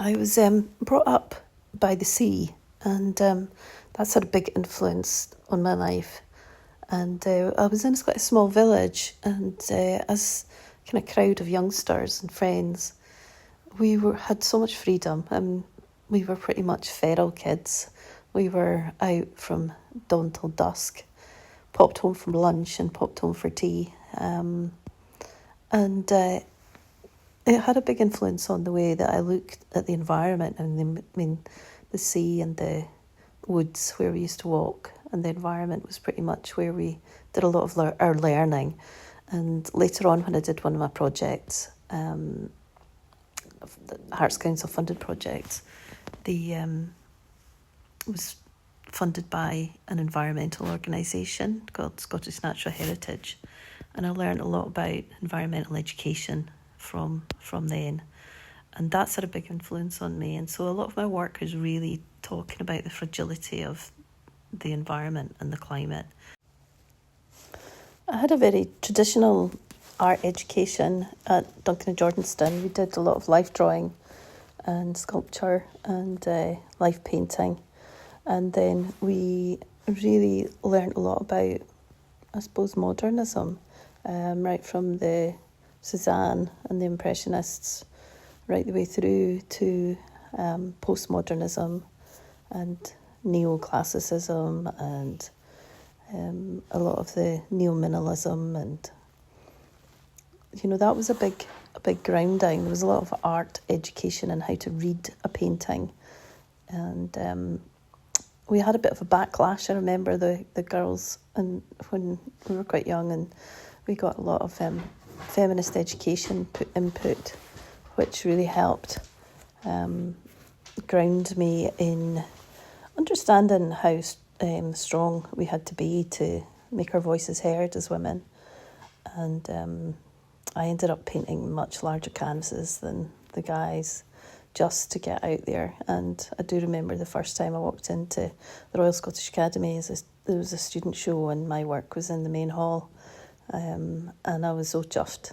I was brought up by the sea, and that's had a big influence on my life. And I was in quite a small village, and as kind of crowd of youngsters and friends, had so much freedom. We were pretty much feral kids. We were out from dawn till dusk, popped home from lunch and popped home for tea. And it had a big influence on the way that I looked at the environment. The sea and the woods where we used to walk, and the environment was pretty much where we did a lot of our learning. And later on, when I did one of my projects, the Arts Council funded projects, was funded by an environmental organisation called Scottish Natural Heritage, and I learned a lot about environmental education from then, and that's had a big influence on me. And so a lot of my work is really talking about the fragility of the environment and the climate. I had a very traditional art education at Duncan and Jordanston. We did a lot of life drawing and sculpture and life painting, and then we really learnt a lot about, I suppose, modernism, right from the Cézanne and the Impressionists right the way through to postmodernism and neoclassicism and a lot of the neo-minimalism, and that was a big grounding. There was a lot of art education and how to read a painting, and we had a bit of a backlash. I remember the girls, and when we were quite young, and we got a lot of feminist education input, which really helped ground me in understanding how strong we had to be to make our voices heard as women. And I ended up painting much larger canvases than the guys just to get out there. And I do remember the first time I walked into the Royal Scottish Academy, there was a student show and my work was in the main hall, and I was so chuffed.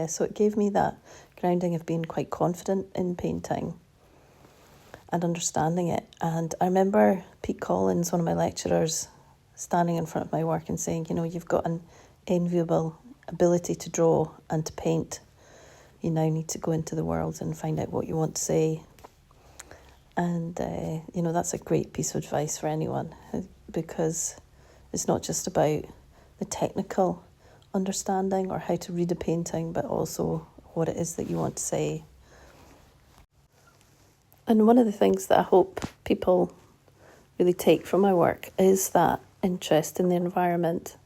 So it gave me that grounding of being quite confident in painting and understanding it. And I remember Pete Collins, one of my lecturers, standing in front of my work and saying, you've got an enviable ability to draw and to paint. You now need to go into the world and find out what you want to say. And, that's a great piece of advice for anyone, because it's not just about the technical understanding or how to read a painting, but also what it is that you want to say. And one of the things that I hope people really take from my work is that interest in the environment,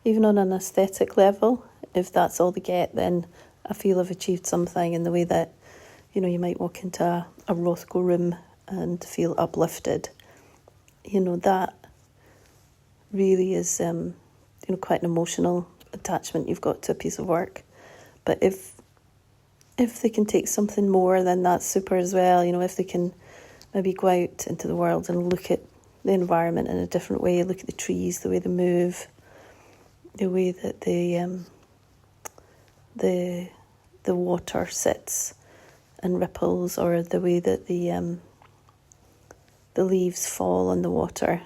even on an aesthetic level. If that's all they get, then I feel I've achieved something, in the way that, you might walk into a Rothko room and feel uplifted. That really is, quite an emotional attachment you've got to a piece of work. But if they can take something more, then that's super as well. If they can maybe go out into the world and look at the environment in a different way, look at the trees, the way they move, the way that the water sits and ripples, or the way that the leaves fall on the water.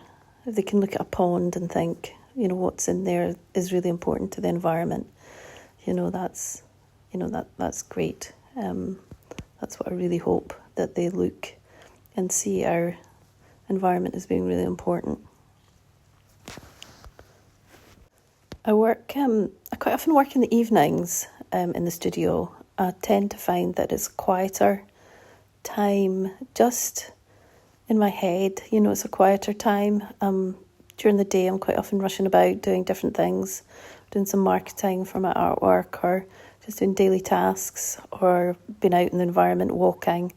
If they can look at a pond and think, what's in there is really important to the environment, that's great. That's what I really hope, that they look and see our environment as being really important. I quite often work in the evenings in the studio. I tend to find that it's quieter time just in my head. It's a quieter time. During the day, I'm quite often rushing about doing different things, doing some marketing for my artwork, or just doing daily tasks, or being out in the environment, walking,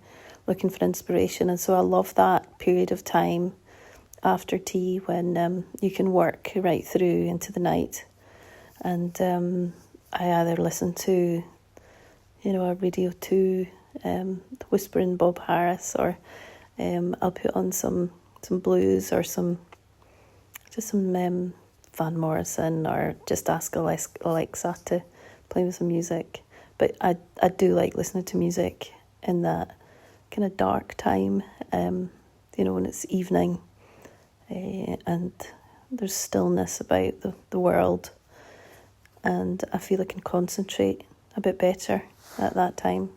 looking for inspiration. And so I love that period of time after tea when you can work right through into the night. And I either listen to, a Radio 2, Whispering Bob Harris, or I'll put on some blues, or some Van Morrison, or just ask Alexa to play with some music. But I do like listening to music in that kind of dark time, when it's evening, and there's stillness about the world, and I feel I can concentrate a bit better at that time.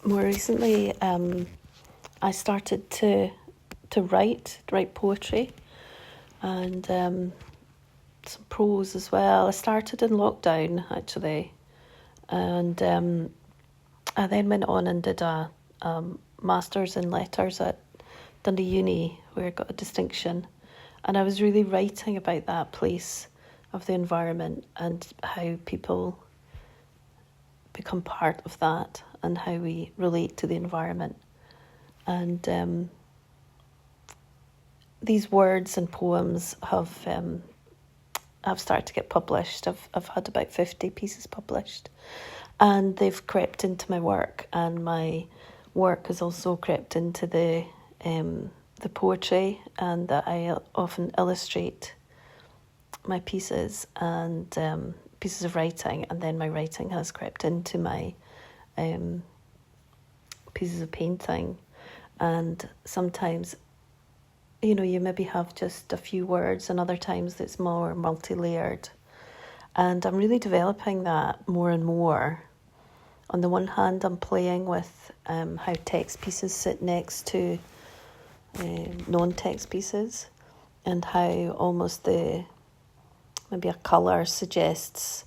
More recently, I started to write poetry, and some prose as well. I started in lockdown, actually, and I then went on and did a Masters in Letters at Dundee Uni, where I got a distinction, and I was really writing about that place of the environment and how people become part of that and how we relate to the environment. And these words and poems have started to get published. I've had about 50 pieces published, and they've crept into my work, and my work has also crept into the poetry, and that I often illustrate my pieces and pieces of writing, and then my writing has crept into my pieces of painting. And sometimes, you maybe have just a few words, and other times it's more multi-layered. And I'm really developing that more and more. On the one hand, I'm playing with how text pieces sit next to non-text pieces, and how almost maybe a colour suggests,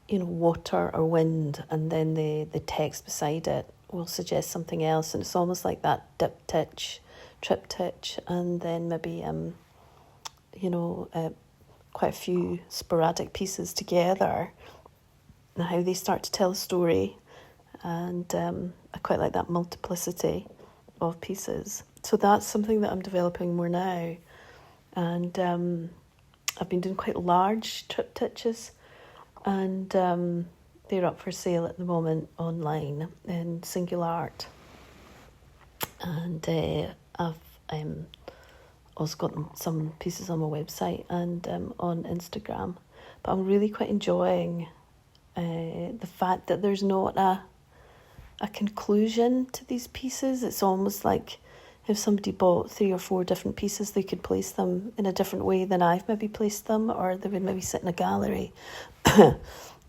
water or wind, and then the text beside it will suggest something else, and it's almost like that diptych, triptych, and then maybe quite a few sporadic pieces together, and how they start to tell a story. And I quite like that multiplicity of pieces. So that's something that I'm developing more now. And I've been doing quite large triptychs, and they're up for sale at the moment online in Singular Art. And I've also got some pieces on my website and on Instagram. But I'm really quite enjoying the fact that there's not a conclusion to these pieces. It's almost like if somebody bought 3 or 4 different pieces, they could place them in a different way than I've maybe placed them, or they would maybe sit in a gallery.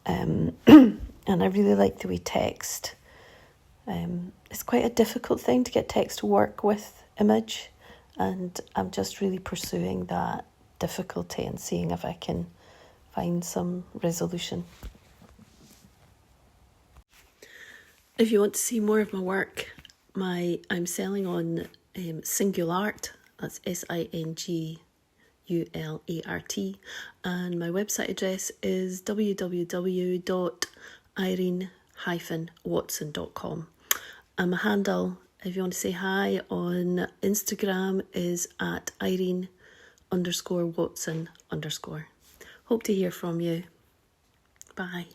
And I really like the way text, it's quite a difficult thing to get text to work with image, and I'm just really pursuing that difficulty and seeing if I can find some resolution. If you want to see more of my work, I'm selling on Singulart, that's Singulart, and my website address is www.irene-watson.com. And my handle, if you want to say hi, on Instagram is at Irene_Watson_. Hope to hear from you. Bye.